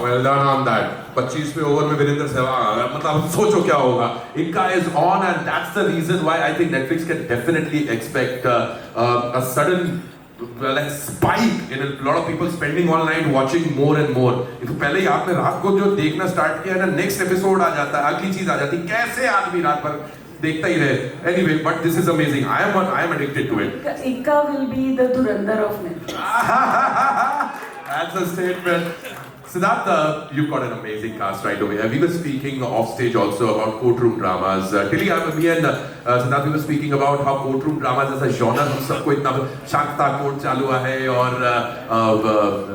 well done on that. 25वें over में वीरेंद्र सहवाग, मतलब सोचो क्या होगा. Inca is on, and that's the reason why I think Netflix can definitely expect a sudden like spike in a lot of people spending all night watching more and more. तो पहले ही आपने रात को जो देखना स्टार्ट किया ना, next episode आ जाता है, अगली चीज आ जाती है, कैसे आदमी रात भर देखता ही रहे. Anyway, but this is amazing. I am addicted to it. Inca will be the Dhurandhar of Netflix. That's a statement. Siddharth, you've got an amazing cast right away. We were speaking off stage also about courtroom dramas. Tilly, me and Siddharth, we were speaking about how courtroom dramas as a genre, हम सबको इतना Shanta court चालू है और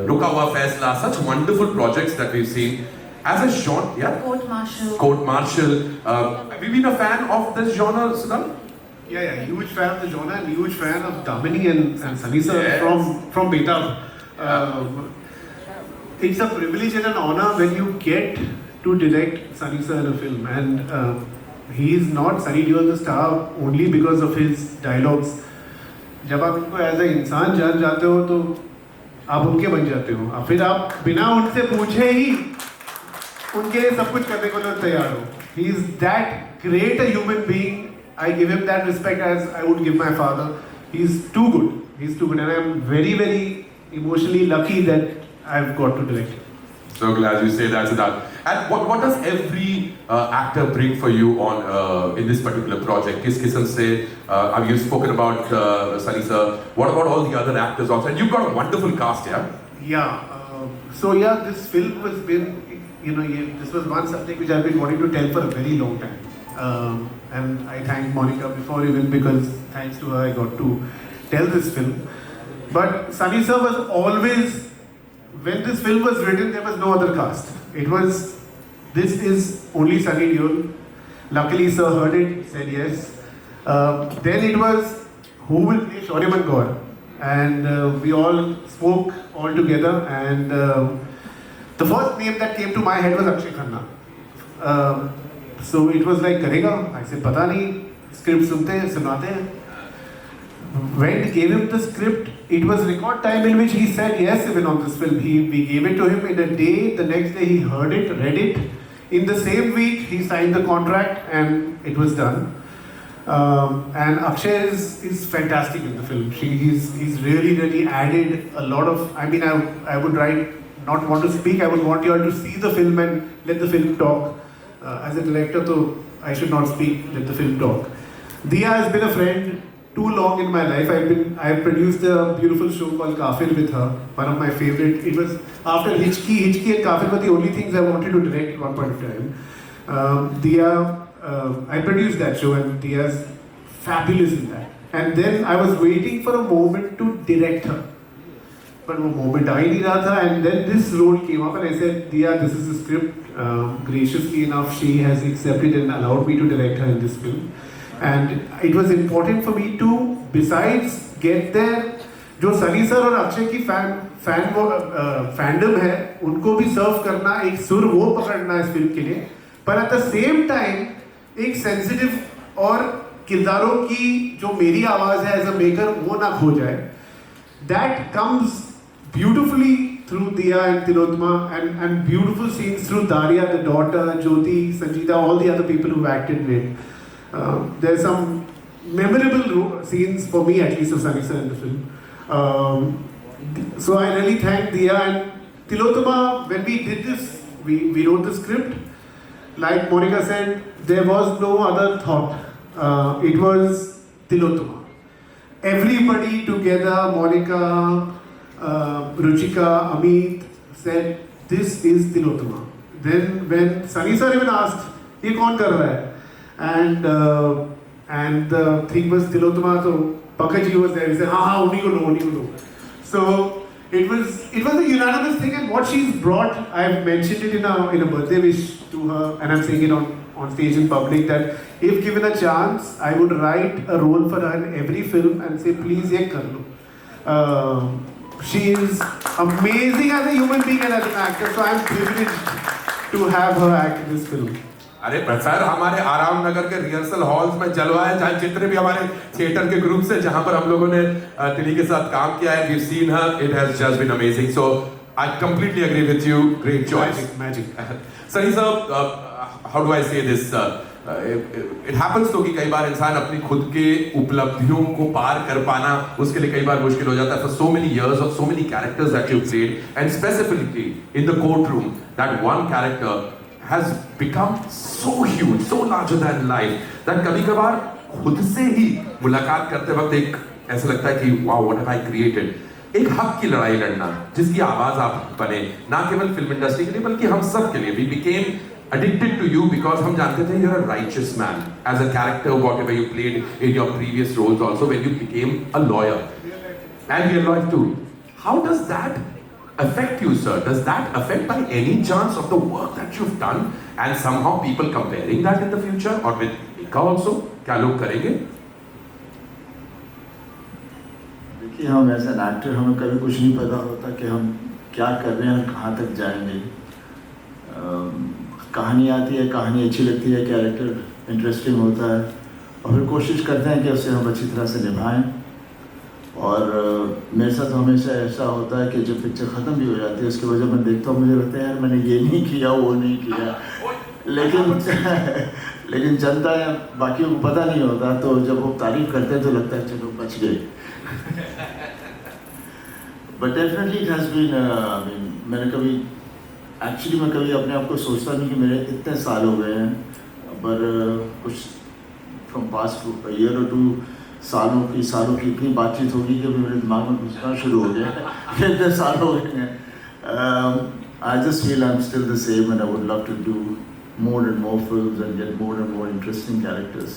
रुका हुआ फैसला, such wonderful projects that we've seen. As a genre, yeah? Court martial. Court martial. Have you been a fan of this genre, Siddharth? Yeah, huge fan of the genre and huge fan of Damini and Sunny sir Yes. from Betab. It's a privilege and an honor when you get to direct Sunny sir in a film, and he is not Sunny Deol the star only because of his dialogues. जब आप उनको as a इंसान जान जाते हो तो आप उनके बन जाते हो, और फिर आप बिना उनसे पूछे ही उनके लिए सब कुछ करने को तैयार हो. He is that great a human being. I give him that respect as I would give my father. He's too good. He's too good, and I'm very, very emotionally lucky that I've got to direct him. So glad you say that, Siddharth. And what does every actor bring for you on in this particular project? Kis kisam se, you've spoken about Sunny sir. What about all the other actors also? And you've got a wonderful cast, yeah? Yeah. So yeah, this film has been, this was one subject which I've been wanting to tell for a very long time. And I thank Monica before even, because thanks to her I got to tell this film. But Sunny sir was always, when this film was written, there was no other cast. It was, this is only Sunny Deol. Luckily sir heard it, said yes. Then it was, who will play Shauryaman Gaur? And we all spoke all together, and the first name that came to my head was Akshay Khanna. So it was like, करेगा? I said, पता नहीं, script सुनते हैं, सुनाते हैं. When we gave him the script, it was record time in which he said yes even on this film. We gave it to him in a day. The next day he heard it, read it. In the same week he signed the contract and it was done. And Akshay is fantastic in the film. He's really added a lot of. I mean, I would not want to speak. I would want you all to see the film and let the film talk. As a director, so I should not speak. Let the film talk. Diya has been a friend too long in my life. I produced a beautiful show called Kafir with her, one of my favorite. It was after Hichki and Kafir were the only things I wanted to direct at one point of time. Diya, I produced that show, and Diya's fabulous in that. And then I was waiting for a moment to direct her, but वो moment आ ही नहीं रहा था. And then this role came up, and I said, Diya, this is the script. Graciously enough, she has accepted and allowed me to direct her in this film. And it was important for me to, besides get there, जो Sunny sir और अक्षय की fandom है, उनको भी सर्व करना, एक सुर वो पकड़ना इस फिल्म के लिए, पर एट द सेम टाइम एक सेंसिटिव और किरदारों की जो मेरी आवाज़ है एज अ मेकर वो ना खो जाए. That comes beautifully through Diya and Tilotma, and beautiful scenes through Daria, the daughter, Jyoti, Sanjita, all the other people who acted in it. There's some memorable scenes for me, at least, of Sunny sir in the film. So I really thank Diya and Tilotma. When we did this, we wrote the script. Like Monica said, there was no other thought. It was Tilotma. Everybody together, Monica, Ruchika, Amit, said, this is Tilotma. Then when Sunny sir even asked, ये कौन कर रहा है? And the thing was Tilotma, so Pankaj was there. He said, हाँ, उन्हीं को लो. So it was a unanimous thing, and what she's brought, I've mentioned it in a birthday wish to her, and I'm saying it on stage in public, that if given a chance, I would write a role for her in every film and say, please ये कर लो. She is amazing as a human being and as an actor, so I'm privileged to have her act in this film. अरे sir, हमारे आराम नगर के rehearsal halls में जलवा है, जहाँ जितने भी हमारे थिएटर के ग्रुप्स हैं, जहाँ पर हम लोगों ने टिली के साथ काम किया है, we've seen her, it has just been amazing. So I completely agree with you. Great choice. Magic. Sunny sir, how do I say this? It happens तो कि कई बार इंसान अपनी खुद के उपलब्धियों को पार कर पाना उसके लिए कई बार मुश्किल हो जाता है. For so many years of so many characters that you've played, and specifically in the courtroom, that one character has become so huge, so larger than life that कभी-कभार खुद से ही मुलाकात करते वक्त एक ऐसा लगता है कि wow, what have I created? एक हक की लड़ाई लड़ना जिसकी आवाज आप बने ना केवल फिल्म इंडस्ट्री के लिए बल्कि हम सब के लिए. We became addicted to you because हम जानते थे you're a righteous man as a character whatever you played in your previous roles also when you became a lawyer and real life too. How does that affect you, sir? Does that affect by any chance of the work that you've done and somehow people comparing that in the future or with Ika also? क्या लोग करेंगे? देखिए हम as an actor हमें कभी कुछ नहीं पता होता कि हम क्या कर रहे हैं और कहाँ तक जाएंगे. कहानी आती है, कहानी अच्छी लगती है, कैरेक्टर इंटरेस्टिंग होता है और फिर कोशिश करते हैं कि उसे हम अच्छी तरह से निभाएं. और मेरे साथ हमेशा ऐसा होता है कि जब पिक्चर ख़त्म भी हो जाती है उसके बाद जब मैं देखता हूँ मुझे लगता है यार मैंने ये नहीं किया वो नहीं किया, लेकिन जनता या बाकियों को पता नहीं होता. तो जब वो तारीफ करते हैं तो लगता है चलो बच गए. But definitely it has been मैंने कभी मैं कभी अपने आप को सोचता नहीं कि मेरे इतने साल हो गए हैं, पर कुछ फ्रॉम पास्ट ईयर और 2 सालों की इतनी बातचीत होगी कि मेरे दिमाग में घुसना शुरू हो गया. इतने साल हो गए हैं. I just feel I am still the same and I would love to do more and more films and get more and more interesting characters.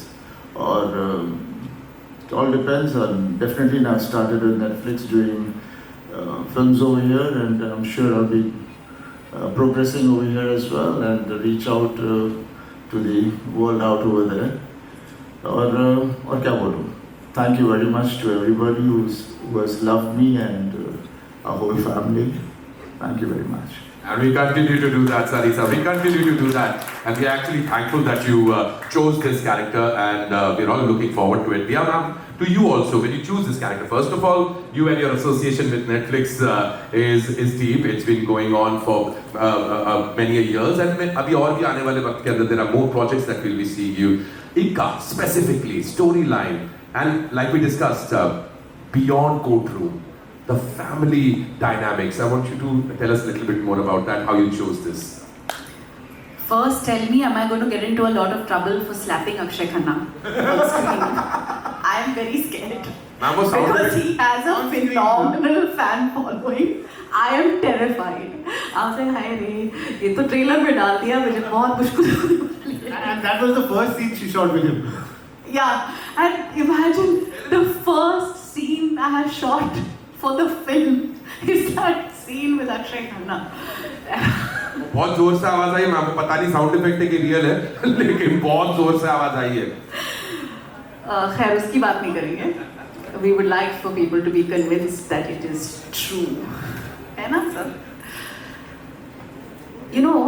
Or it all depends on. Definitely now started with Netflix doing films over here, and I'm sure I'll be progressing over here as well and reach out to the world out over there. और क्या बोलूँ? Thank you very much to everybody who has loved me and our whole family. Thank you very much. And we continue to do that, Sarisa. We continue to do that. And we're actually thankful that you chose this character and we're all looking forward to it. We are now to you also, when you choose this character. First of all, you and your association with Netflix is deep. It's been going on for many years. And abhi aur bhi aane wale waqt ke andar there are more projects that we'll be seeing you. Ika, specifically, storyline. And like we discussed, beyond courtroom. The family dynamics. I want you to tell us a little bit more about that, how you chose this. First, tell me, am I going to get into a lot of trouble for slapping Akshay Khanna on screen? I am very scared. Ma'am, वो sound Because effect- he has a phenomenal fan following. I am terrified. आपने हाय रे ये तो trailer में डाल दिया, मुझे बहुत मुश्किल हो रही है. And that was the first scene she shot with him. Yeah, and imagine the first scene I have shot for the film is that scene with Akshay Khanna. बहुत जोर से आवाज आई. मैं पता नहीं साउंड इफेक्ट है कि रियल है लेकिन बहुत जोर से आवाज आई है. खैर उसकी बात नहीं करेंगे. We would like for people to be convinced that it is true. है ना sir? You know,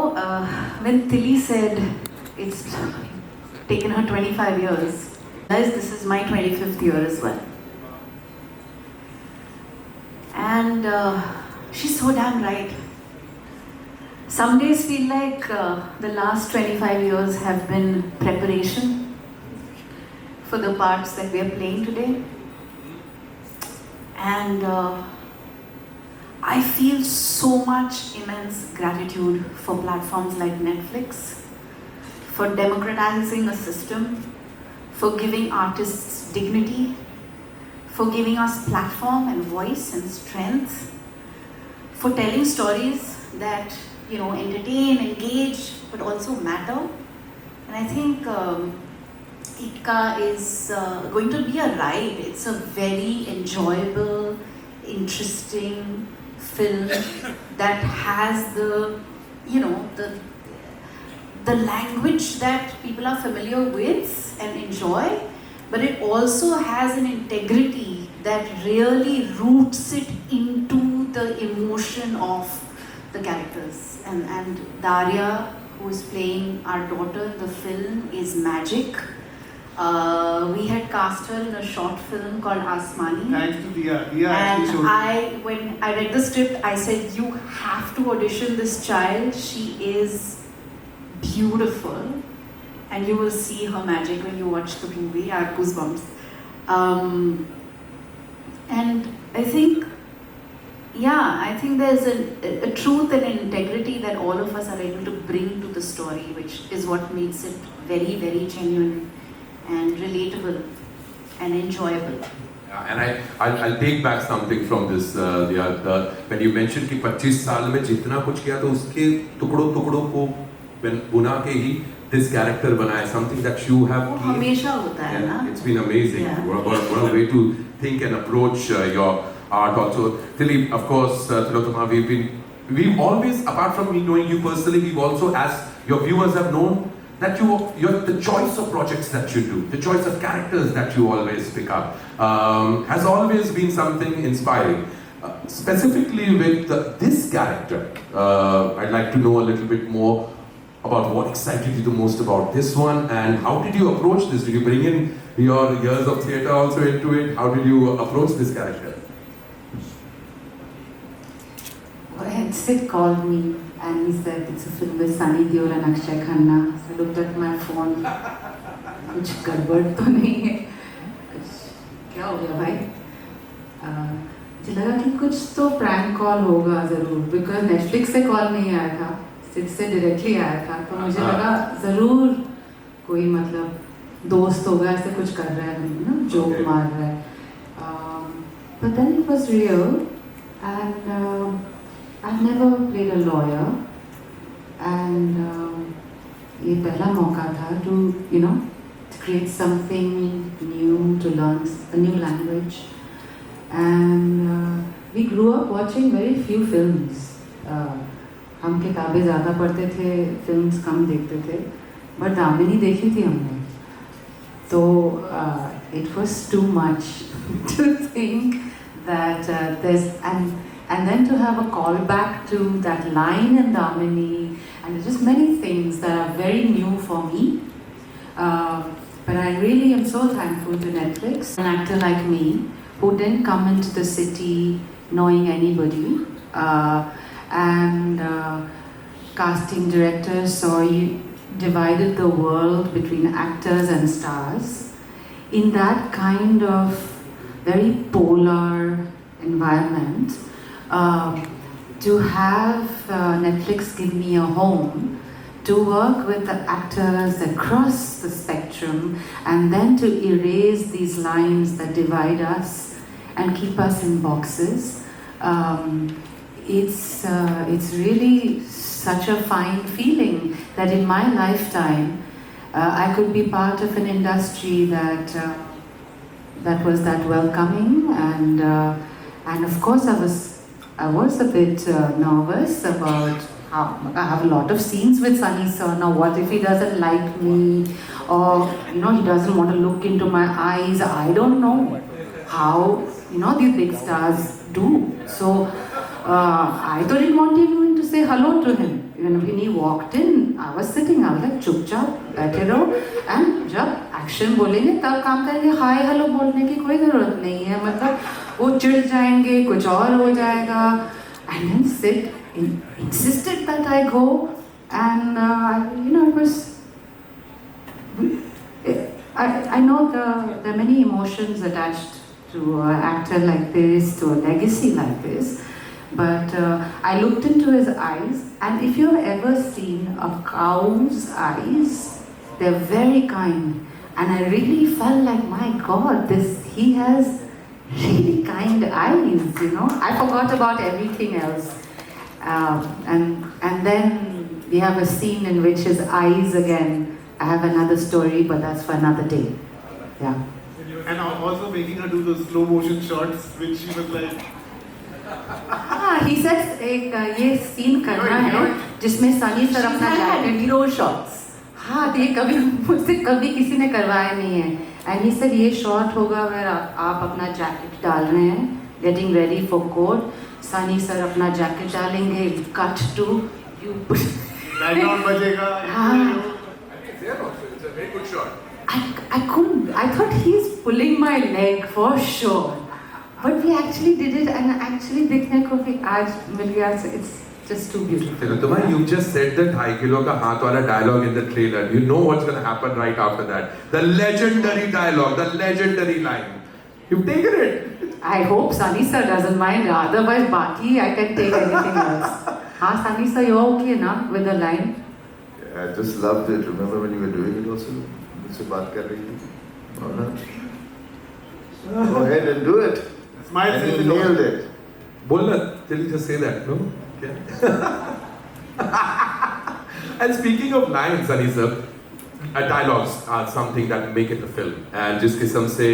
when Tilly said it's taken her 25 years, guys, this is my 25th year as well. And she's so damn right. Some days feel like the last 25 years have been preparation for the parts that we are playing today. And I feel so much immense gratitude for platforms like Netflix, for democratizing a system, for giving artists dignity, for giving us platform and voice and strength, for telling stories that, you know, entertain, engage, but also matter. And I think Ika is going to be a ride. It's a very enjoyable, interesting film that has the, you know, the language that people are familiar with and enjoy. But it also has an integrity that really roots it into the emotion of the characters. And Daria, who is playing our daughter in the film, is magic. We had cast her in a short film called Asmani. Thanks to Dia. Dia actually showed And when I read the script, I said, you have to audition this child. She is beautiful. And you will see her magic when you watch the movie. I have goosebumps. And I think, I think there's a truth and an integrity that all of us are able to bring to the story, which is what makes it very, very genuine and relatable and enjoyable. Yeah, and I'll take back something from this. When you mentioned कि 25 साल में जितना कुछ किया तो उसके टुकड़ों को बुना के ही this character बनाया, something that you have. वो हमेशा होता है ना. It's been amazing. Yeah. What a way to think and approach your art also. Dilip, of course, Tilottama, we've always, apart from me knowing you personally, we've also, as your viewers have known, that you're the choice of projects that you do, the choice of characters that you always pick up, has always been something inspiring. Specifically with this character, I'd like to know a little bit more about what excited you the most about this one, and how did you approach this? Did you bring in your years of theatre also into it? How did you approach this character? When Sid called me and he said it's a film with Sunny Deol and Akshay Khanna, so I looked at my phone. कुछ गड़बड़ तो नहीं है, कुछ क्या हो गया भाई? मुझे लगा कि कुछ तो प्रैंक कॉल होगा ज़रूर, बिकॉज नेटफ्लिक्स से कॉल नहीं आया था, सिड से डायरेक्टली आया था, तो मुझे लगा ज़रूर कोई मतलब दोस्त होगा, ऐसे कुछ कर रहा है ना, जोक मार रहा है. But then it was real, and I've never played a lawyer, and ये पहला मौका था to create something new, to learn a new language, and we grew up watching very few films. हम किताबें ज़्यादा पढ़ते थे, films कम देखते थे, but दामिनी देखी थी हमने, तो it was too much to think that there's and then to have a callback to that line in Damini, and just many things that are very new for me. But I really am so thankful to Netflix, an actor like me who didn't come into the city knowing anybody, and casting directors saw you divided the world between actors and stars. In that kind of very polar environment, to have Netflix give me a home to work with the actors across the spectrum, and then to erase these lines that divide us and keep us in boxes, it's really such a fine feeling that in my lifetime I could be part of an industry that was that welcoming, and of course I was a bit nervous about how I have a lot of scenes with Sunny sir. Now what if he doesn't like me, or he doesn't want to look into my eyes? I don't know how these big stars do. So I didn't want even to say hello to him. When he walked in, I was sitting. I was like, चुप चाप बैठे रहो, and जब action बोलेंगे तब काम करेंगे. Hi hello बोलने की कोई ज़रूरत नहीं है, मतलब वो चिढ़ जाएंगे, कुछ और हो जाएगा. And then Sid insisted that I go, and it was. I know there are many emotions attached to an actor like this, to a legacy like this. But I looked into his eyes, and if you've ever seen a cow's eyes, they're very kind. And I really felt like, my God, he has really kind eyes, I forgot about everything else. And then we have a scene in which his eyes again, I have another story, but that's for another day. Yeah. And also making her do those slow motion shots, which she was like. He said एक ये scene करना है जिसमें Sunny sir अपना jacket hero shots. हाँ, ये कभी मुझसे कभी किसी ने करवाया नहीं है. And he said ये शॉट होगा where आप अपना जैकेट डाल रहे हैं, getting ready for court. Sunny sir अपना जैकेट डालेंगे, cut to you. Background बजेगा. हाँ. It's a very good shot. I couldn't. I thought he's pulling my leg for sure. But we actually did it, and actually देखने को भी आज मिल गया. It's just too beautiful. Tilottama, you just said the 2.5 kilo ka haath wala dialogue in the trailer. You know what's going to happen right after that. The legendary dialogue, the legendary line. You've taken it. I hope Sunny sir doesn't mind. Otherwise, Baki, I can take anything else. Sunny sir, you're okay na with the line? I just loved it. Remember when you were doing it also? मुझसे बात कर रही थी. Oh, no. Go ahead and do it. Smile And says you it all. nailed it. Bolna, can you just say that? No? Okay. And speaking of lines, Sunny sir, dialogues are something that make it a film. And जिस किस्म से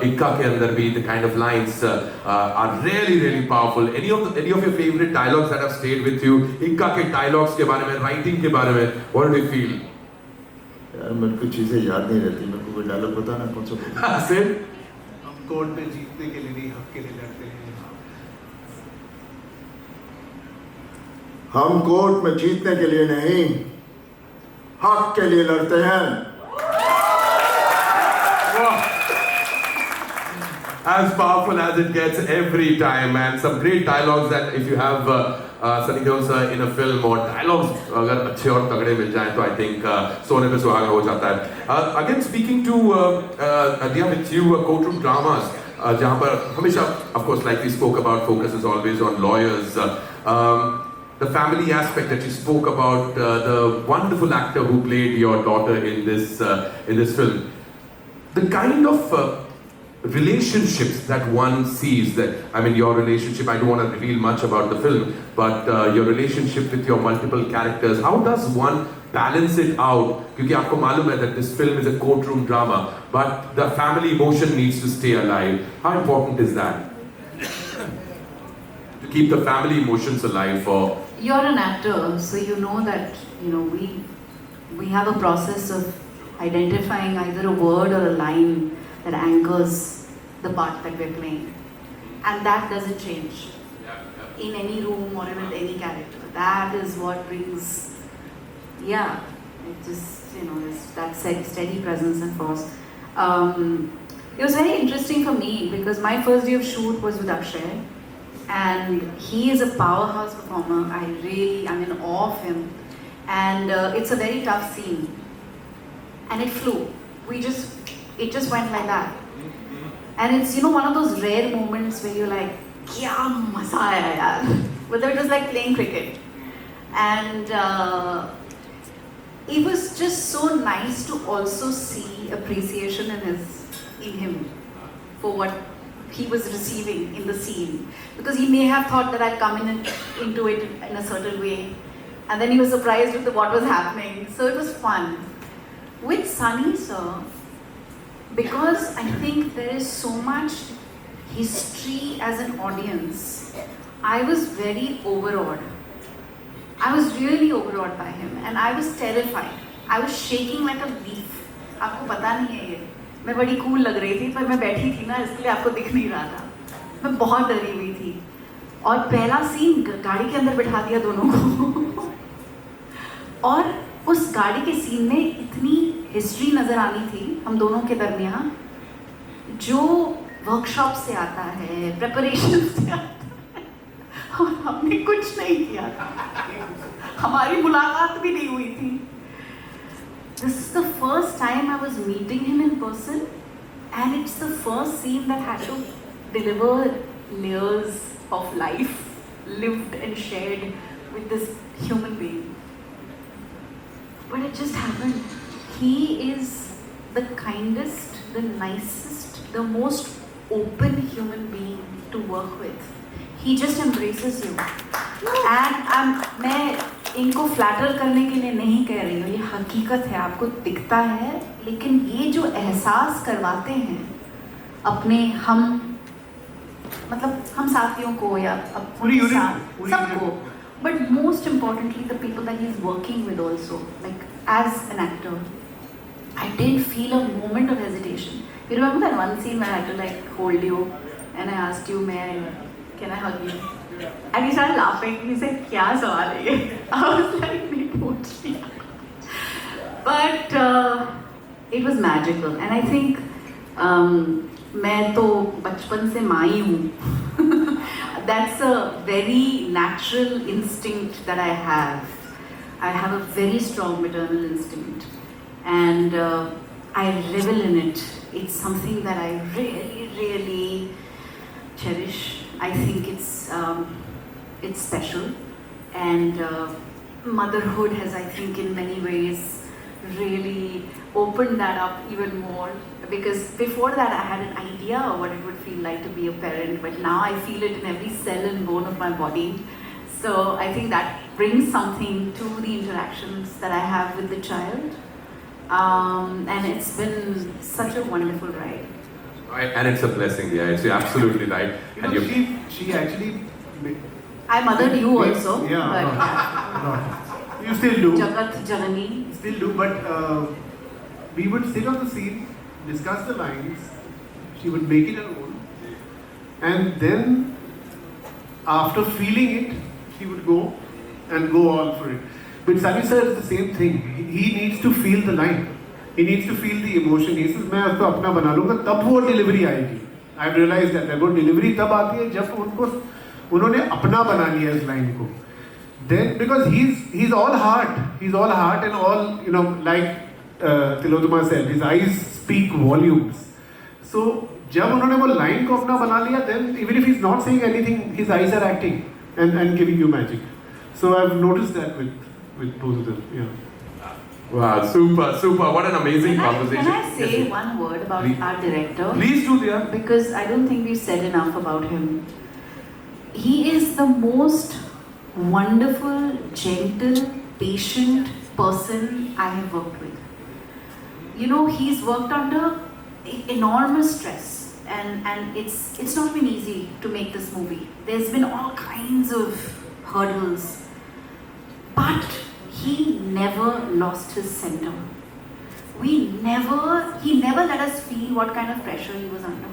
इक्का के अंदर भी the kind of lines are really really powerful. Any of your favorite dialogues that have stayed with you? इक्का के dialogues के बारे में, writing के बारे में, what do you feel? यार मेरे को चीज़ें याद नहीं रहती. मेरे को कोई डायलॉग बताना कौन सा बोलूं? Say. हम कोर्ट में जीतने के लिए नहीं, हक के लिए लड़ते हैं. हम कोर्ट में जीतने के लिए नहीं, हक के लिए लड़ते हैं. As powerful as it gets every time, and some great dialogues that if you have Sunny Deol sir in a film or dialogues अगर अच्छे और तगड़े मिल जाएं तो I think सोने पे सुहागा हो जाता है. Again speaking to Adia with you courtroom dramas जहाँ पर हमेशा of course like we spoke about focus is always on lawyers. The family aspect that you spoke about, the wonderful actor who played your daughter in this film, the kind of relationships that one sees, that I mean your relationship, I don't want to reveal much about the film, but your relationship with your multiple characters, how does one balance it out? Because आपको मालूम है that this film is a courtroom drama, but the family emotion needs to stay alive. How important is that? To keep the family emotions alive for... You're an actor, so you know that we have a process of identifying either a word or a line that anchors the part that we're playing, and that doesn't change in any room or with any character. That is what brings, it just is that steady presence and force. It was very interesting for me because my first day of shoot was with Akshay. And he is a powerhouse performer. I'm in awe of him. And it's a very tough scene. And it flew. It just went like that. And it's, one of those rare moments where you're like, kya maza aaya yaar. Whether it was like playing cricket. And it was just so nice to also see appreciation in him for what he was receiving in the scene, because he may have thought that I'd come into it in a certain way, and then he was surprised with what was happening. So it was fun. With Sunny sir, because I think there is so much history as an audience, I was very overawed. I was really overawed by him, and I was terrified. I was shaking like a leaf. आपको पता नहीं है ये. मैं बड़ी cool लग रही थी, पर मैं बैठी थी ना, इसलिए आपको दिख नहीं रहा था. मैं बहुत डरी हुई थी. और पहला सीन गाड़ी के अंदर बिठा दिया दोनों को. और उस गाड़ी के सीन में इतनी हिस्ट्री नज़र आनी थी हम दोनों के दरमियान, जो वर्कशॉप से आता है, प्रेपरेशन से आता है, और हमने कुछ नहीं किया था. हमारी मुलाकात भी नहीं हुई थी. This is the first time I was meeting him in person, and it's the first scene that had to deliver layers of life lived and shared with this human being. But it just happened. He is the kindest, the nicest, the most open human being to work with. He just embraces you. And मैं इनको flatter करने के लिए नहीं कह रही हूँ, ये हकीकत है, आपको दिखता है, लेकिन ये जो एहसास करवाते हैं अपने हम साथियों को या पूरी सबको, but most importantly the people that he's working with also, like as an actor, I didn't feel a moment of hesitation. You remember that one scene where I had to like hold you and I asked you, can I hug you? And he started laughing. He said, "Kya sawal hai ye?" I was like, "नहीं पूछ लिया." But It was magical, and I think मैं तो बचपन से माँ ही हूँ. That's a very natural instinct that I have. I have a very strong maternal instinct, and I revel in it. It's something that I really, really cherish. I think it's special, and motherhood has, I think, in many ways really opened that up even more, because before that I had an idea of what it would feel like to be a parent, but now I feel it in every cell and bone of my body. So I think that brings something to the interactions that I have with the child, and it's been such a wonderful ride. Right, and it's a blessing, yeah, it's you're absolutely right. You And know, you she actually. I mothered you also, Yeah, but no. You still do. Jagat Janani. Still do, but we would sit on the scene, discuss the lines, she would make it her own, and then after feeling it, she would go and go all for it. But Sunny sir is the same thing. He needs to feel the line. He needs to feel the emotion. He says, मैं उसको अपना बना लूँगा, तब वो delivery आएगी. I've realized that वो delivery तब आती है जब उन्होंने अपना बना लिया इस line को. Then because he's all heart and all, you know, like Tiloduma said, his eyes speak volumes. So जब उन्होंने वो line को अपना बना लिया, then even if he's not saying anything, his eyes are acting and giving you magic. So I've noticed that with both of them. Yeah. wow, super. What an amazing conversation. Can I say Yes, one word about Please. our director? please do, dear. Because I don't think we've said enough about him. He is the most wonderful, gentle, patient person I have worked with. You know, he's worked under enormous stress, and it's not been easy to make this movie. There's been all kinds of hurdles, but he never lost his center. He never let us feel what kind of pressure he was under.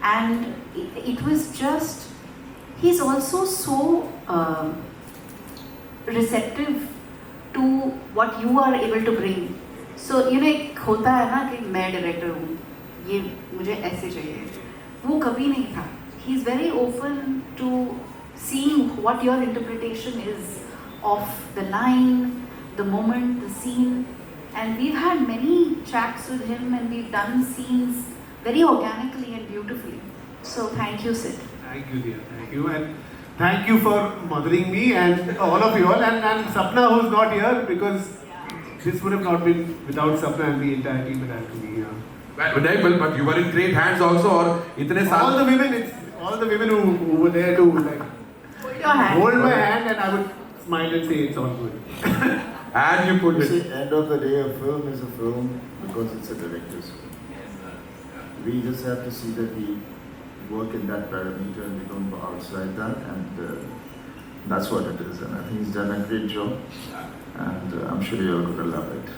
And it was just, he's also so receptive to what you are able to bring. So, you know, एक होता है ना कि मैं director हूँ, ये मुझे ऐसे चाहिए, वो कभी नहीं था. He's very open to seeing what your interpretation is of the line, the moment, the scene. And we've had many chats with him, and we've done scenes very organically and beautifully. So thank you, Sid. Thank you, dear. Thank you. And thank you for mothering me and all of you all. And Sapna, who's not here, because this would have not been without Sapna and the entire team that had to be here. But you were in great hands also, और इतने साल All the women who were there to like Hold your hand. hold my hand, and I would smile and say it's all good. and you put You it. see, end of the day, a film is a film because it's a director's film. We just have to see that we work in that parameter and we don't go outside that, and that's what it is. And I think he's done a great job, and I'm sure you're going to love it.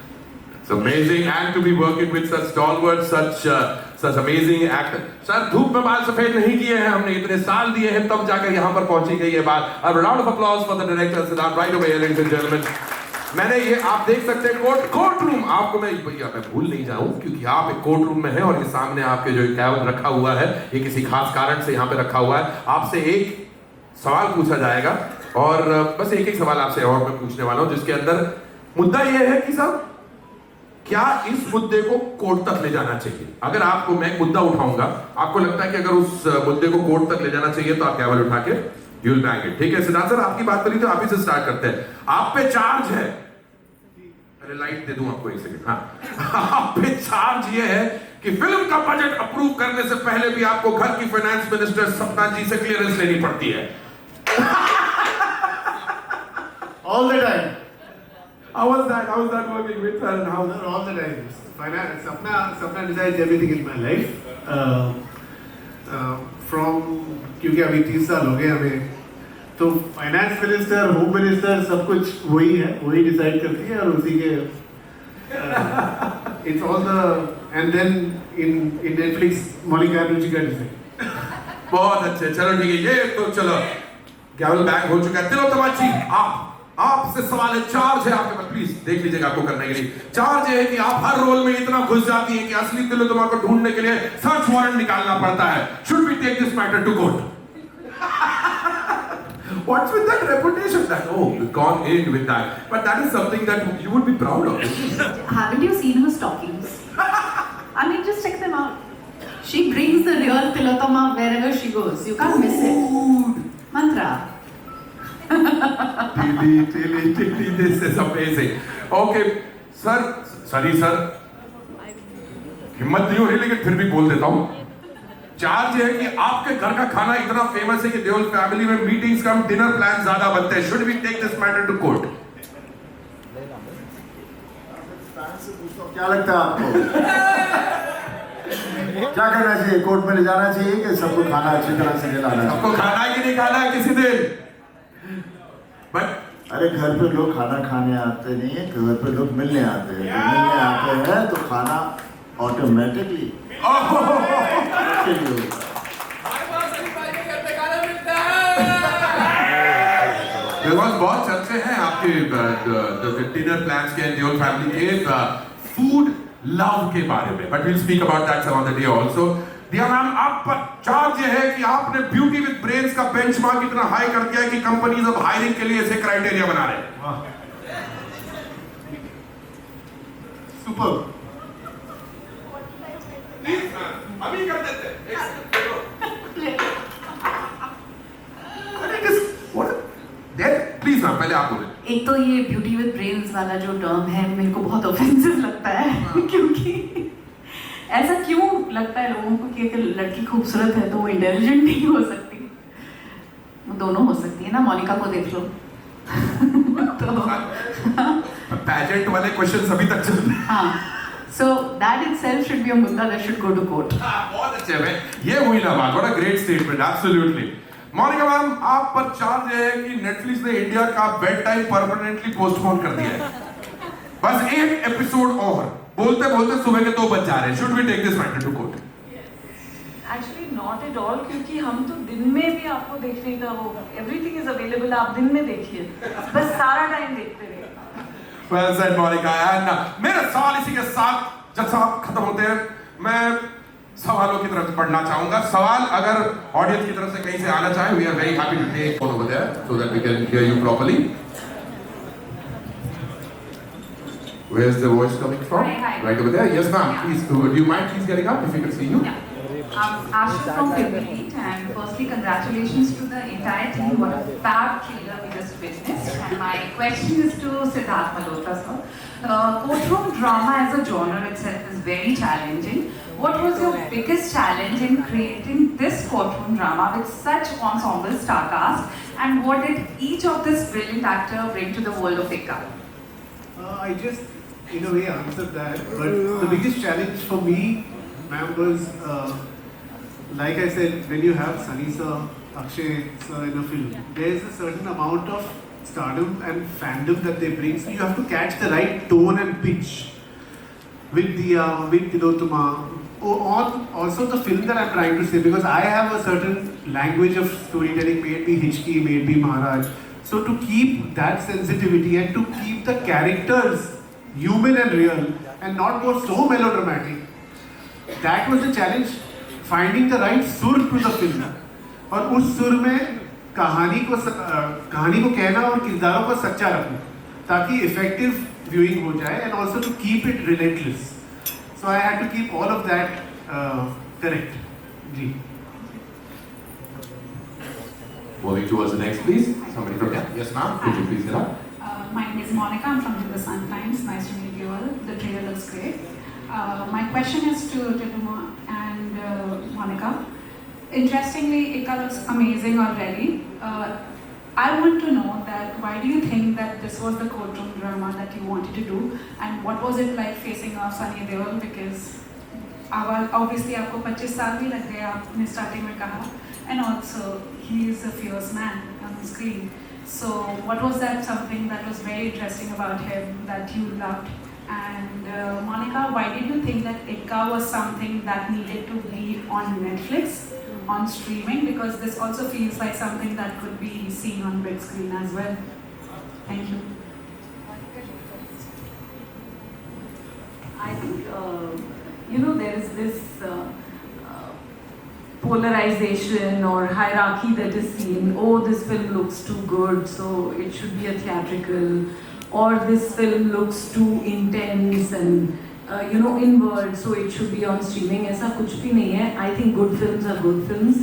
It's amazing, and to be working with such stalwart, such amazing actor. Sir धूप में बाल सफेद नहीं किए हैं हमने, इतने साल दिए हैं तब जाकर यहाँ पर पहुंची गई है बात. A round of applause for the director Siddharth right away, ladies and gentlemen. मैंने ये आप देख सकते हैं कोर्ट रूम, आपको मैं भूल नहीं जाऊं क्योंकि आप एक कोर्ट रूम में हैं और ये सामने आपके जो कैबिन रखा हुआ है, ये किसी खास कारण से यहाँ पे रखा हुआ है. आपसे एक सवाल पूछा जाएगा और बस एक सवाल आपसे और मैं पूछने वाला हूँ, जिसके अंदर मुद्दा ये है कि साहब क्या इस मुद्दे को कोर्ट तक ले जाना चाहिए. अगर आपको मैं एक मुद्दा उठाऊंगा, आपको लगता है कि अगर उस मुद्दे को कोर्ट तक ले जाना चाहिए तो आप कैबल उठा के you'll bang it. ठीक है सिद्धार्थ सर, आपकी बात करी तो आप ही से स्टार्ट करते हैं. आप पे चार्ज है, पहले लाइट दे दूं आपको एक सेकंड. हाँ, आप पे चार्ज ये है कि फिल्म का बजट अप्रूव करने से पहले भी आपको घर की फाइनेंस मिनिस्टर सपना जी से क्लियरेंस लेनी पड़ती है. All the time. How was that working with her and how? All the time. Sapna decides everything in my life. क्योंकि अभी 30 साल हो गए हमें, तो फाइनेंस मिनिस्टर, होम मिनिस्टर सब कुछ वही है, वही डिसाइड करती है और उसी के it's all the end then in Netflix Monica Bellucci का डिसाइड. बहुत अच्छे, चलो ठीक है, ये तो चलो कैबल बैक हो चुका है. तिलोत्तमा जी, आपसे सवाल है, चार्ज है आपके पास, प्लीज. देख लीजिएगा आपको करने के लिए। चार्ज ये है कि आप हर रोल में इतना घुस जाती हैं कि असली तिलोत्तमा को ढूंढने के लिए सर्च वारंट निकालना पड़ता है। Should we take this matter to court? What's with that reputation? That we've gone in with that, but that is something that you would be proud of. Haven't you seen her stockings? I mean, just check them out. She brings the real Tilottama wherever she goes. You can't miss it. Mantra. Tilly, this is amazing. Okay, sir, sorry sir, हिम्मत नहीं हो रही लेकिन फिर भी बोल देता हूँ। चार्ज है कि आपके घर का खाना इतना फेमस है कि देओल फैमिली में मीटिंग्स कम डिनर प्लान ज्यादा बनते हैं। Should we take this matter to court? क्या लगता है आपको? क्या करना चाहिए? कोर्ट में ले जाना चाहिए कि सबको खाना अच्छी तरह से खिलाना चाहिए? सबको खाना है कि नहीं खाना है किसी दिन? But अरे घर पे लोग खाना खाने आते नहीं है, घर पे लोग मिलने आते हैं। तो मिलने आते हैं तो खाना ऑटोमेटिकली बहुत चर्चे हैं आपके डिनर प्लान्स के देओल फैमिली के फूड लव के बारे में, but will speak about that some other day also. दिया मैम, आप पर चार्ज ये है कि आपने ब्यूटी विद ब्रेन्स का बेंचमार्क इतना हाई कर दिया है कि कंपनीज अब हायरिंग के लिए ऐसे क्राइटेरिया बना रहे हैं। सुपर। अभी कर देते प्लीज मैम, पहले आप बोले। एक तो ये ब्यूटी विद ब्रेन्स वाला जो टर्म है मेरे को बहुत ऑफेंसिव लगता है क्योंकि ऐसा क्यों लगता है लोगों को कि अगर लड़की खूबसूरत है तो वो इंटेलिजेंट नहीं हो सकती? वो दोनों हो सकती है ना, मोनिका को देख लो। तो पैजेंट वाले क्वेश्चंस अभी तक चल रहे हैं। हाँ, so that itself should be a mudda that should go to court. बहुत अच्छे है, ये हुई ना बात। What a great statement, absolutely. Monica ma'am, आप पर चार्ज है कि नेटफ्लिक्स ने इंडिया का बेड टाइम परमानेंटली पोस्टपोन कर दिया है। बस एक एपिसोड और, बोलते बोलते सुबह के 2 बज जा रहे हैं। Should we take this matter to court? Actually not at all, क्योंकि हम तो दिन में भी आपको देखने का वो एवरीथिंग इज अवेलेबल, आप दिन में देखिए, बस सारा टाइम देखते रहिए। Well said Monika. एंड मेरे सवाल इसी के साथ जब सवाल खत्म होते हैं, मैं सवालों की तरफ बढ़ना चाहूंगा। सवाल अगर ऑडियंस की तरफ से कहीं से आना चाहे, we are very happy to take phone over there so that we can hear you properly. Where is the voice coming from? Hi. Right over there. Yes, ma'am. Yeah. Please, do you mind please getting up if we can see you? Yeah. Asha from Pimlico, and firstly, congratulations to the entire team. What a fab trailer we just witnessed. And my question is to Siddharth Malhotra, sir. Courtroom drama as a genre itself is very challenging. What was your biggest challenge in creating this courtroom drama with such ensemble star cast? And what did each of this brilliant actor bring to the world of Ikka? I just, in a way, answered that. But the biggest challenge for me, ma'am, was like I said, when you have Sunny sir, Akshay sir in a film, there is a certain amount of stardom and fandom that they bring. So you have to catch the right tone and pitch with the with Tilottama. On also the film that I'm trying to say, because I have a certain language of storytelling, may it be Hichki, may it be Maharaj. So to keep that sensitivity and to keep the characters human and real and not go so melodramatic, that was the challenge, finding the right sur to the film. और उस सुर में कहानी को कहना और किरदारों को सच्चा रखना ताकि effective viewing हो जाए, and also to keep it relentless. So I had to keep all of that correct. Ji. Moving towards the next, please. Somebody from there. Yes, ma'am. Could you please get up? My name is Monica. I'm from the Sun Times. Nice to meet you all. The trailer looks great. My question is to Tilottama and Monica. Interestingly, Ikka looks amazing already. I want to know that why do you think that this was the courtroom drama that you wanted to do, and what was it like facing off Sunny Deol? Because obviously आपको 25 साल भी लग गए, आपने starting में कहा, and also he is a fierce man on the screen. So what was that something that was very interesting about him that you loved? And Monica, why did you think that Ikka was something that needed to be on Netflix, on streaming? Because this also feels like something that could be seen on big screen as well. Thank you. you know, there is this polarization or hierarchy that is seen. Oh, this film looks too good, so it should be a theatrical, or this film looks too intense and you know, inward, so it should be on streaming. ऐसा कुछ भी नहीं है. I think good films are good films,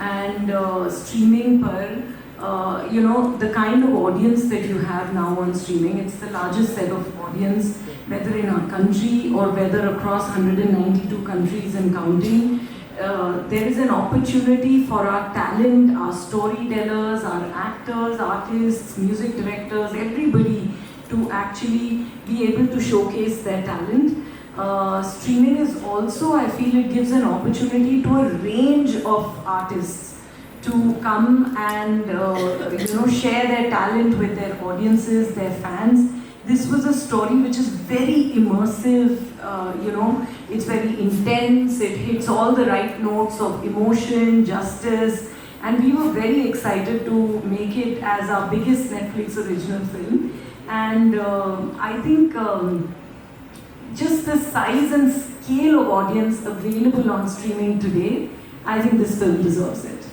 and streaming पर you know, the kind of audience that you have now on streaming, it's the largest set of audience, whether in our country or whether across 192 countries and counting. There is an opportunity for our talent, our storytellers, our actors, artists, music directors, everybody to actually be able to showcase their talent. Streaming is also, I feel it gives an opportunity to a range of artists to come and you know, share their talent with their audiences, their fans. This was a story which is very immersive, you know, it's very intense, it hits all the right notes of emotion, justice, and we were very excited to make it as our biggest Netflix original film. And I think just the size and scale of audience available on streaming today, I think this film deserves it.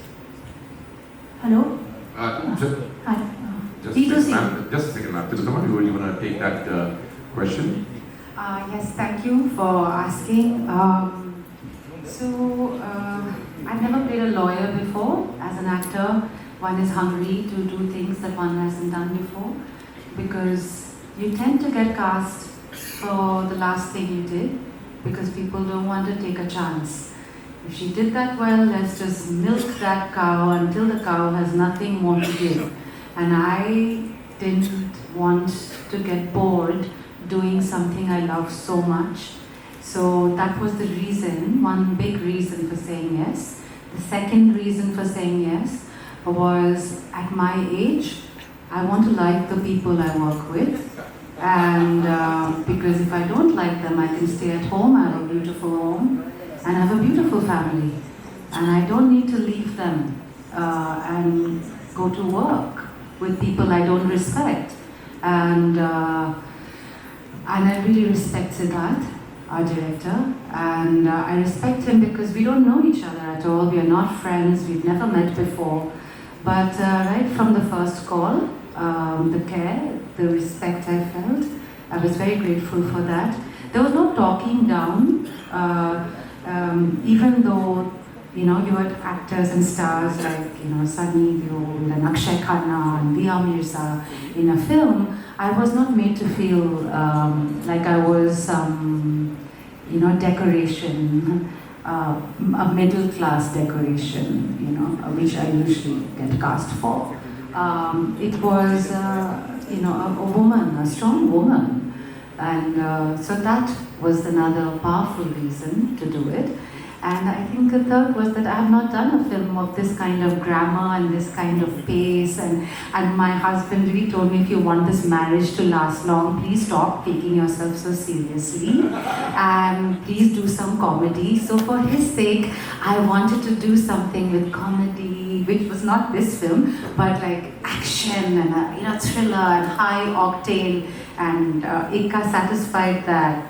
Hello? Just Hi. just a second, ma'am. Tilottama, you want to take that question? Yes, thank you for asking. I've never played a lawyer before. As an actor, one is hungry to do things that one hasn't done before, because you tend to get cast for the last thing you did, because people don't want to take a chance. If she did that well, let's just milk that cow until the cow has nothing more to give. And I didn't want to get bored doing something I love so much. So that was the reason, one big reason for saying yes. The second reason for saying yes was, at my age, I want to like the people I work with. And because if I don't like them, I can stay at home, I have a beautiful home, and I have a beautiful family. And I don't need to leave them and go to work with people I don't respect. And I really respect Siddharth, our director, and I respect him because we don't know each other at all. We are not friends, we've never met before. But right from the first call, the care, the respect I felt, I was very grateful for that. There was no talking down, even though, you know, you had actors and stars like, you know, Sunny Deol and Akshay Khanna and Dia Mirza in a film. I was not made to feel like I was some, you know, decoration, a middle class decoration, you know, which I usually get cast for. It was, you know, a woman, a strong woman. And so that was another powerful reason to do it. And I think the third was that I have not done a film of this kind of grammar and this kind of pace. And my husband really told me, if you want this marriage to last long, please stop taking yourself so seriously. And please do some comedy. So for his sake, I wanted to do something with comedy, which was not this film, but like action and you know, thriller and high octane. And Ika satisfied that.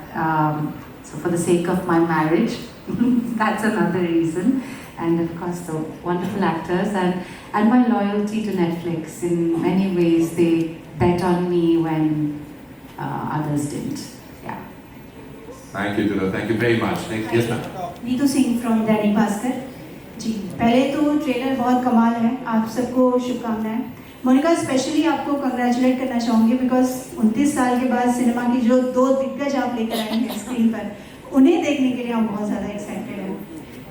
So for the sake of my marriage, that's another reason. And of course the wonderful actors and my loyalty to Netflix. In many ways they bet on me when others didn't. Yeah. Thank you, Tilo. Thank you very much. Next, yes, ma'am. Neetu Singh from Dainik Bhaskar जी। पहले तो trailer बहुत कमाल है, आप सबको शुभकामनाएं। Monika, specially आपको congratulate करना चाहूँगी बिकॉज 29 साल के बाद सिनेमा की जो दो दिग्गज आप लेकर आए हैं स्क्रीन पर, उन्हें देखने के लिए हम बहुत ज़्यादा एक्साइटेड हैं।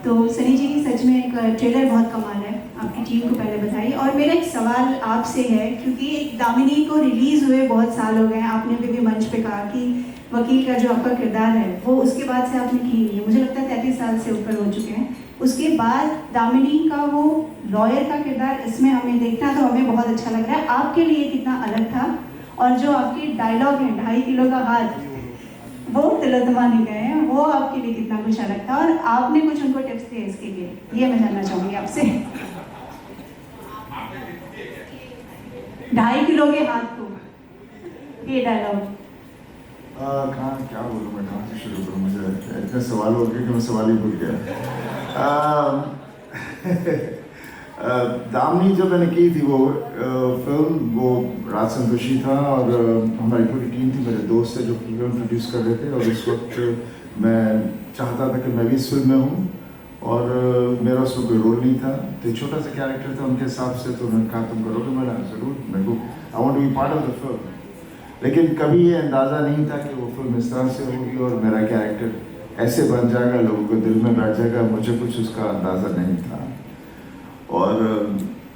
तो सनी जी, सच में एक ट्रेलर बहुत कमाल है, आपकी टीम को पहले बधाई। और मेरा एक सवाल आपसे है, क्योंकि एक दामिनी को रिलीज़ हुए बहुत साल हो गए हैं, आपने भी मंच पे कहा कि वकील का जो आपका किरदार है वो उसके बाद से आपने की नहीं है, मुझे लगता है 33 साल से ऊपर हो चुके हैं। उसके बाद दामिनी का वो लॉयर का किरदार इसमें हमें देखना तो हमें बहुत अच्छा लग रहा है। आपके लिए कितना अलग था, और जो आपके डायलॉग हैं 2.5 किलो का हाथ, वो तिलोत्तमा नहीं गए हैं, वो आपके लिए कितना कुछ अलग था, और आपने कुछ उनको टिप्स दिए इसके लिए, ये मैं जानना चाहूँगी आपसे। 2.5 किलो के हाथ को ये डायलॉग। कहाँ क्या बोलूँ मैं, कहाँ से शुरू करूँ, मुझे इतने सवाल हो गए कि मैं सवाल ही भूल गया। दामनी जो मैंने की थी वो फिल्म, वो राज संतोषी था और हमारी पूरी टीम थी, मेरे दोस्त थे जो फिल्म प्रोड्यूस कर रहे थे, और उस वक्त मैं चाहता था कि मैं भी इस फिल्म में हूँ, और मेरा उसमें कोई रोल नहीं था, तो एक छोटा सा कैरेक्टर था उनके हिसाब से, तो उन्होंने कहा तुम करोगे, मैंने ज़रूर, मेरे को I want to be part of the film. लेकिन कभी ये अंदाज़ा नहीं था कि वो फिल्म इस तरह से होगी और मेरा कैरेक्टर ऐसे बन जाएगा, लोगों को दिल में बैठ जाएगा, मुझे कुछ उसका अंदाज़ा नहीं था। और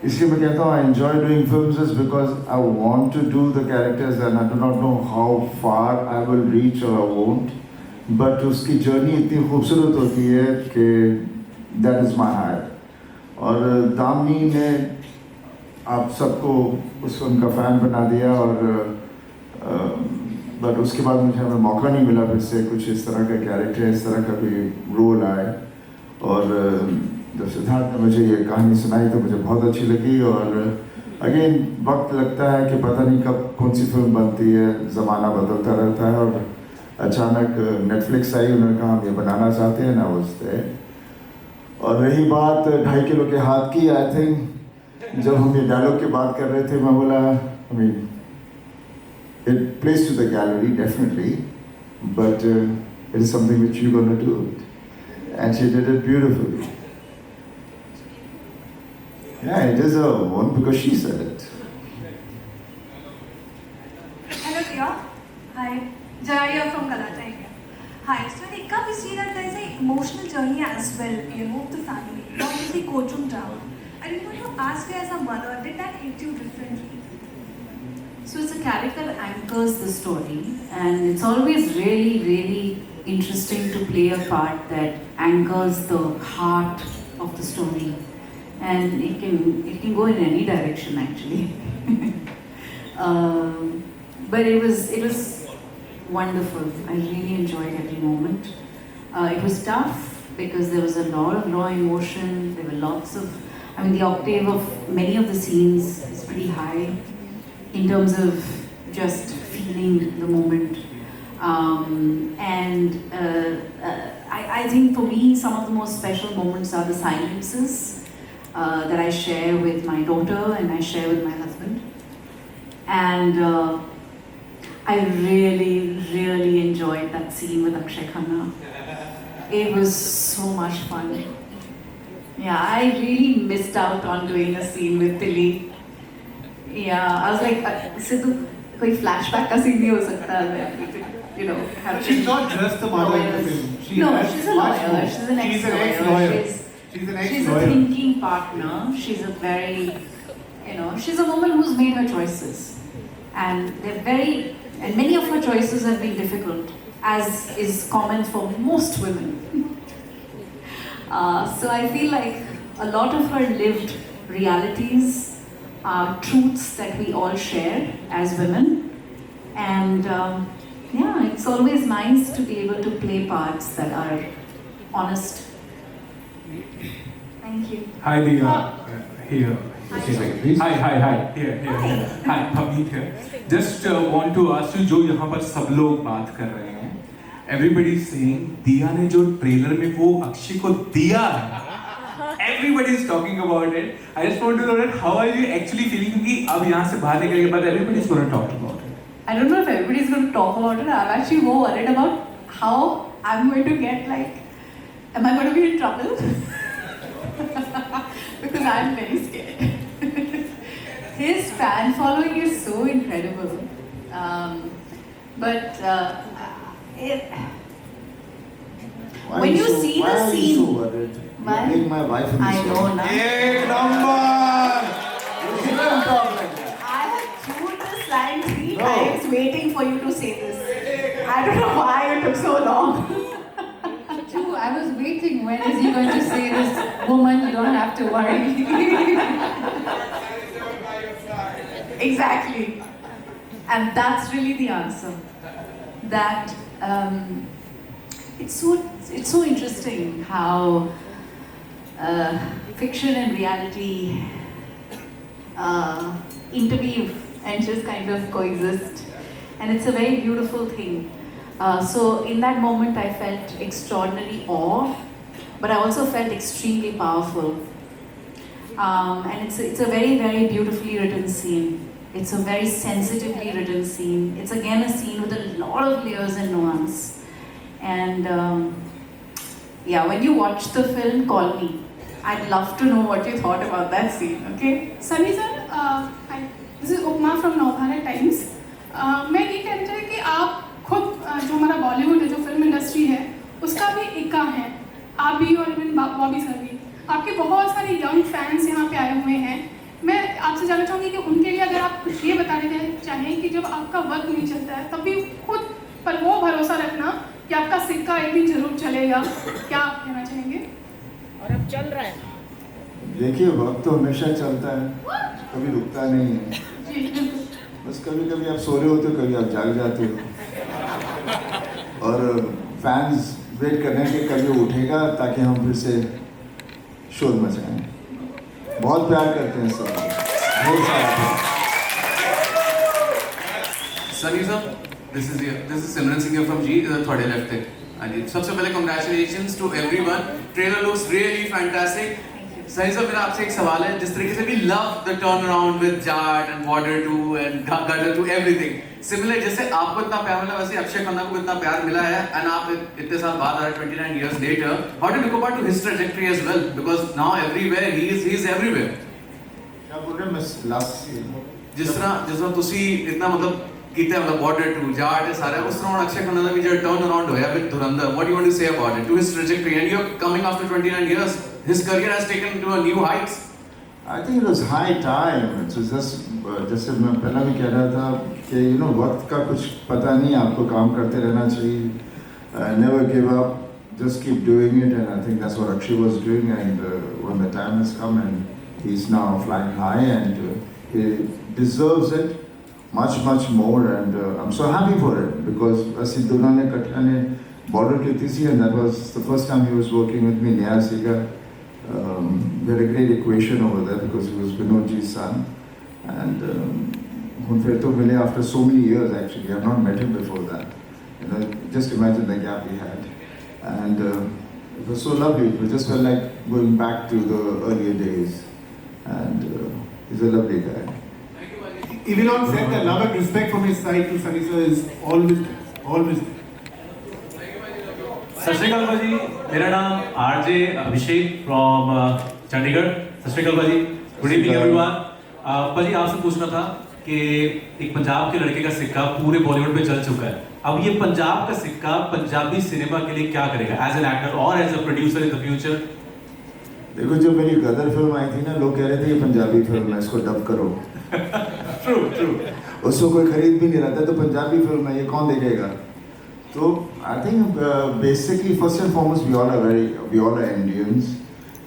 इसलिए मैं कहता हूँ I enjoy doing films is because I want to do the characters and I do not know how far I will reach और आई वोंट, बट उसकी जर्नी इतनी खूबसूरत होती है कि दैट इज़ माई हार्ट। और दामनी ने आप सबको उस फिल्म का फ़ैन बना दिया, और बट उसके बाद मुझे हमें मौका नहीं मिला फिर से कुछ इस तरह का कैरेक्टर, इस तरह का कोई रोल आए। और जब सिद्धार्थ ने मुझे ये कहानी सुनाई तो मुझे बहुत अच्छी लगी, और अगेन वक्त लगता है कि पता नहीं कब कौन सी फिल्म बनती है, ज़माना बदलता रहता है, और अचानक नेटफ्लिक्स आई, उन्होंने कहा हम ये बनाना चाहते हैं ना उससे। और रही बात 2.5 किलो के हाथ की, आई थिंक जब हम ये डायलॉग की बात कर रहे थे, मैं बोला I mean it plays to the gallery definitely, but it is something which you're going to do, and she did it beautifully. Yeah, it is a one because she said it. Hello Priya. Hi. Jaya from Galata, India. Hi. So in Ikka we see that there is an emotional journey as well, you know, of the family. Not just the courtroom drama. I just want to ask you as a mother, did that hit you differently? So it's a character that anchors the story, and it's always really, really interesting to play a part that anchors the heart of the story, and it can go in any direction actually. But it was wonderful. I really enjoyed every moment. It was tough because there was a lot of raw emotion. There were lots of, I mean, the octave of many of the scenes is pretty high in terms of just feeling the moment. I think for me, some of the most special moments are the silences that I share with my daughter and I share with my husband. And I really, really enjoyed that scene with Akshay Khanna. It was so much fun. Yeah, I really missed out on doing a scene with Tilly. Yeah, I was like, Sidhu, कोई flashback का scene भी हो सकता है, you know. She's not just the mother of the film. She No, has she's a much lawyer. more. She's an She's an ex-lawyer. ex-lawyer. She's an She's a ex-lawyer. thinking partner. She's a very, you know, she's a woman who's made her choices, and and many of her choices have been difficult, as is common for most women. So I feel like a lot of her lived realities are truths that we all share as women, and yeah, it's always nice to be able to play parts that are honest. Thank you. Hi, Diya. Here. Please. Hi. Here. Hi, Pavneet here. Just want to ask you, जो यहाँ पर सब लोग बात कर रहे हैं, everybody is saying दिया ने जो ट्रेलर में वो अक्षय को दिया है. Everybody is talking about it. I just want to know that how are you actually feeling? क्योंकि अब यहाँ से बाहर निकलने के बाद everybody is going to talk about it. I don't know if everybody's going to talk about it. I'm actually more worried about how I'm going to get am I going to be in trouble? Because I'm very scared. His fan following is so incredible. But when you see the Why are you scene, so worried? Why? You're being my wife in I this know film. now. Ek number! You shouldn't talk like that. I have chewed this line 3 No. times waiting for you to say this. I don't know why it took so long. True, I was waiting. When is he going to say this? Woman, you don't have to worry. Exactly. And that's really the answer. That it's so interesting how fiction and reality interweave and just kind of coexist, and it's a very beautiful thing. So in that moment, I felt extraordinary awe, but I also felt extremely powerful. And it's a very, very beautifully written scene. It's a very sensitively written scene. It's again a scene with a lot of layers and nuance. And yeah, when you watch the film, call me. I'd love to know what you thought about that scene, okay? Sunny sir, this is upma from Navbharat times. मैं ये कहना चाहती कि आप खुद जो हमारा बॉलीवुड है, जो फिल्म इंडस्ट्री है, उसका भी इक्का है. आप भी और इवन बॉबी सर भी. आपके बहुत सारे यंग फैंस यहाँ पे आए हुए हैं. मैं आपसे जानना चाहूँगी कि उनके लिए अगर आप कुछ ये बताने चाहें कि जब आपका वक्त नहीं चलता है, तब भी खुद पर वो भरोसा रखना कि आपका सिक्का एक दिन जरूर चलेगा. क्या आप कहना चाहेंगे? और अब चल रहा है. देखिए, वक्त तो हमेशा चलता है, कभी रुकता नहीं है. बस कभी कभी आप सो रहे होते हो, कभी आप जाग जाते हो, और फैंस वेट कर रहे हैं कि कभी उठेगा ताकि हम फिर से शोर मचाएं. बहुत प्यार करते हैं सब, बहुत सारा प्यार. Sunny sir, this is Simran Singh from G, थोड़े लेफ्ट है. And सबसे पहले congratulations to everyone. Trailer looks really fantastic. Sunny sir, मेरा आपसे एक सवाल है. जिस तरीके से भी love the turnaround with Jat and Border 2 and Gadar 2 everything. Similar, जैसे आपको इतना प्यार मिला, वैसे अक्षय खन्ना को इतना प्यार मिला है. And आप इतने साल बाद आ रहे, 29 years later. How did you go about to his trajectory as well? Because now everywhere he is everywhere. क्या बोल रहे हैं मिस लास्ट? जिस तरह ਤੁਸੀਂ इतना मतलब कितना मतलब Border 2 जाट है सारा, उस तरह अक्षय खन्ना का भी जो टर्न अराउंड होया with Dhurandhar. What you want to say about it, to his trajectory, and you are coming after 29 years, his career has taken to a new heights. I think it was high time. It was just जैसे मैं पहला भी कह रहा था कि वक्त का कुछ पता नहीं, आपको काम करते रहना चाहिए. Never give up, just keep doing it, and I think that's what Akshay was doing. And when the time has come, and he's now flying high, and he deserves it. Much more, and I'm so happy for it, because ਅਸੀਂ ਦੋਨਾਂ ਨੇ ਇਕੱਠਿਆਂ ਨੇ border ਕੀਤੀ ਸੀ, and that was the first time he was working with me. Nya Siga, we had a great equation over there because he was Vinod Ji's son, and ਹੁਣ ਫਿਰ ਤੋਂ ਮਿਲੇ after so many years. Actually, I have not met him before that. Just imagine the gap we had, and it was so lovely. It just felt like going back to the earlier days, and he's a lovely guy. Even on set, the love and respect from his side to Sunny sir is always there. सत श्री अकाल भाजी, मेरा नाम RJ Abhishek from Chandigarh. सत श्री अकाल भाजी, good evening everyone. भाजी आपसे पूछना था कि एक पंजाब के लड़के का सिक्का पूरे बॉलीवुड में चल चुका है. अब ये पंजाब का सिक्का पंजाबी सिनेमा के लिए क्या करेगा, एज एन एक्टर और as a producer in the future? देखो, जब मेरी गदर फिल्म आई थी ना, लोग कह रहे थे ये पंजाबी फिल्म है, इसको डब करो. ट्रू. उसको कोई खरीद भी नहीं रहा था, तो पंजाबी फिल्म है, ये कौन देखेगा? तो I think basically first and foremost we all are Indians,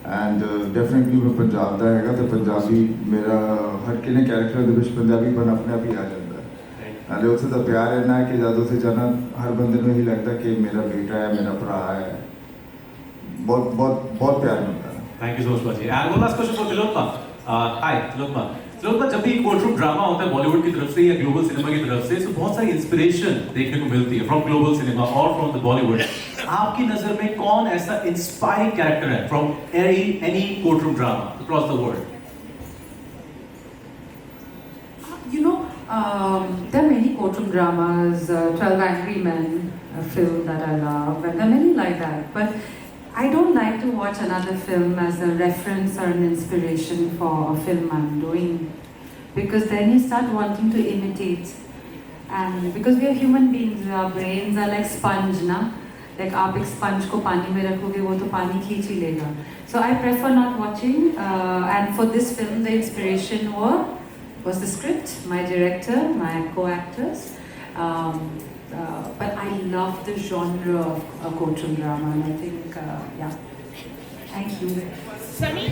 and definitely मैं पंजाब ਦਾ ਹੈਗਾ, ਤੇ ਪੰਜਾਬੀ ਮੇਰਾ ਹਰ ਕਿਨੇ ਕੈਰੈਕਟਰ ਦੇ ਵਿੱਚ ਪੰਜਾਬੀਪਨ ਆਪਣੇ ਆਪ ਹੀ ਆ ਜਾਂਦਾ ਹੈ. ਨਾਲੇ ਉੱਥੇ ਦਾ ਪਿਆਰ ਇੰਨਾ ਹੈ ਕਿ ਜਦ ਉੱਥੇ ਜਾਣਾ ਹਰ ਬੰਦੇ ਨੂੰ ਹੀ ਲੱਗਦਾ ਕਿ ਮੇਰਾ ਬੇਟਾ ਹੈ, ਮੇਰਾ ਭਰਾ ਹੈ. बहुत प्यार मिलता है. थैंक यू सो मच भाजी. And one last question for Tilottama. Hi Tilottama. जब भी कोर्टरूम ड्रामा होता है बॉलीवुड की तरफ से या ग्लोबल सिनेमा की तरफ से, तो बहुत सारी इंस्पिरेशन देखने को मिलती है फ्रॉम ग्लोबल सिनेमा और फ्रॉम द बॉलीवुड. आपकी नजर में कौन ऐसा इंस्पायरिंग कैरेक्टर है from any courtroom drama across the world? There are many courtroom dramas, 12 Angry Men, a film that I love, and there are many like that. But I don't like to watch another film as a reference or an inspiration for a film I'm doing, because then you start wanting to imitate. And because we are human beings, our brains are like sponge, na? Like आप एक sponge को पानी में रखोगे, वो तो पानी खींच ही लेगा. So I prefer not watching. And for this film, the inspiration was the script, my director, my co-actors. But I love the genre of a courtroom drama, and I think, yeah. Thank you. Sunny.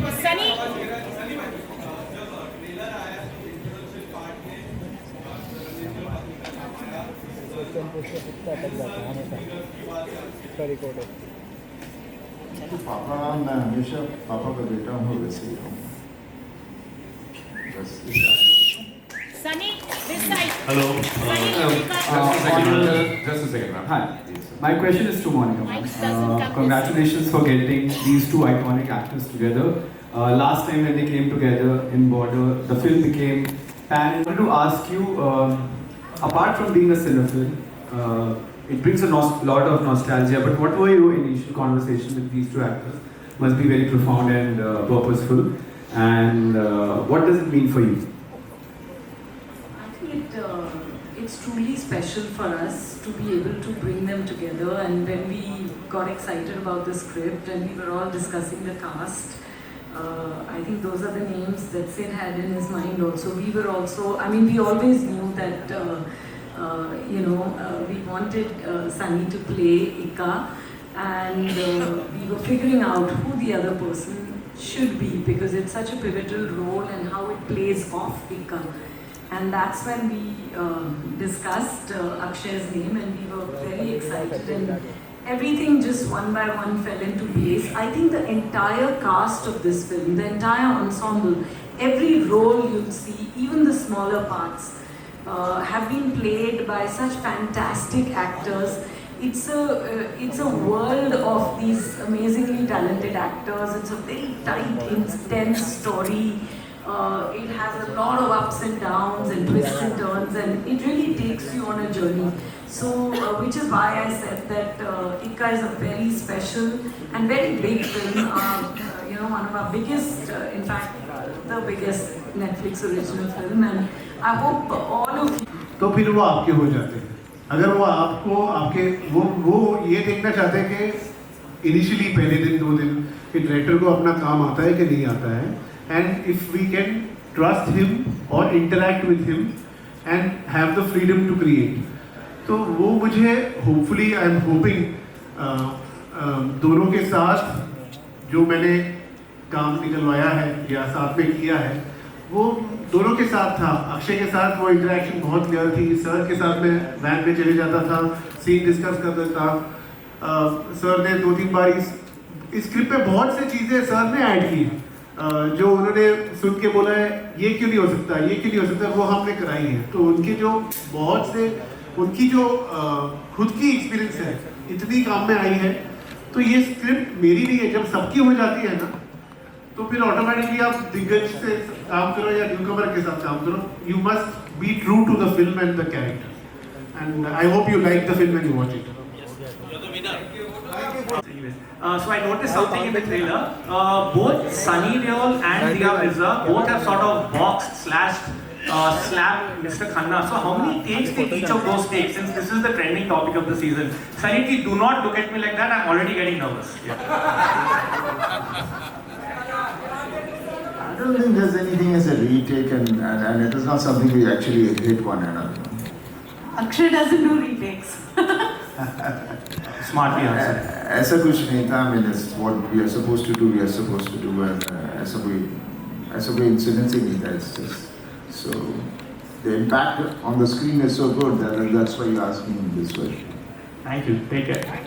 पापा, मैं हमेशा पापा का बेटा हूँ, वैसे ही हूँ. बस Sunny. This side. Hello. Just a second, ma'am. Hi. My question is to Monica. Mike doesn't come Congratulations for getting these two iconic actors together. Last time when they came together in Border, the film became pan. I wanted to ask you, apart from being a cinephile, it brings a lot of nostalgia, but what were your initial conversations with these two actors? Must be very profound and purposeful. And what does it mean for you? I think it's truly special for us to be able to bring them together. And when we got excited about the script and we were all discussing the cast, I think those are the names that Sid had in his mind also. We were also, I mean, we always knew that, we wanted Sunny to play Ika, and we were figuring out who the other person should be, because it's such a pivotal role and how it plays off Ika. And that's when we discussed Akshay's name, and we were very excited, and everything just one by one fell into place. I think the entire cast of this film, the entire ensemble, every role you'll see, even the smaller parts, have been played by such fantastic actors. It's a world of these amazingly talented actors. It's a very tight, intense story. It has a lot of ups and downs and twists and turns, and it really takes you on a journey. So, which is why I said that Ika is a very special and very big film. One of our biggest, in fact, the biggest Netflix original film, and I hope all of you. तो फिर वो आपके हो जाते हैं. अगर वो आपको आपके वो ये देखना चाहते हैं कि इनिशियली पहले दिन 2 दिन कि डायरेक्टर को अपना काम आता है कि नहीं आता है, and if we can trust him और interact with him and have the freedom to create, तो वो मुझे होपफुली आई एम होपिंग दोनों के साथ जो मैंने काम निकलवाया है या साथ में किया है वो दोनों के साथ था. अक्षय के साथ वो इंटरेक्शन बहुत क्लियर थी. सर के साथ मैं वैन में चले जाता था, सीन डिस्कस करता था. सर ने 2-3 बार इस स्क्रिप्ट पे बहुत सी चीज़ें सर ने ऐड की जो उन्होंने सुन के बोला है ये क्यों नहीं हो सकता, ये क्यों नहीं हो सकता, वो हमने कराई है. तो उनके जो बहुत से उनकी जो खुद की एक्सपीरियंस है इतनी काम में आई है. तो ये स्क्रिप्ट मेरी नहीं है. जब सबकी हो जाती है ना तो फिर ऑटोमेटिकली आप दिग्गज से काम करो या न्यूकमर के साथ काम करो. You must be true to the film and the character, and I hope you like the film when you watch it. So I noticed something in the trailer. Both Sunny Deol and Diya Mirza both have sort of boxed, slashed, slapped Mr. Khanna. So how many takes did each of those take? Since this is the trending topic of the season. Sunny, do not look at me like that. I'm already getting nervous. Yeah. I don't think there's anything as a retake, and it is not something we actually hit one another. Akshay doesn't do retakes. Smartly answered. ऐसा कुछ नहीं था. I mean, it's what we are supposed to do. We are supposed to do, and ऐसा कोई incident ही नहीं था. It's just so the impact on the screen is so good that that's why you're asking this question. Thank you. Take care.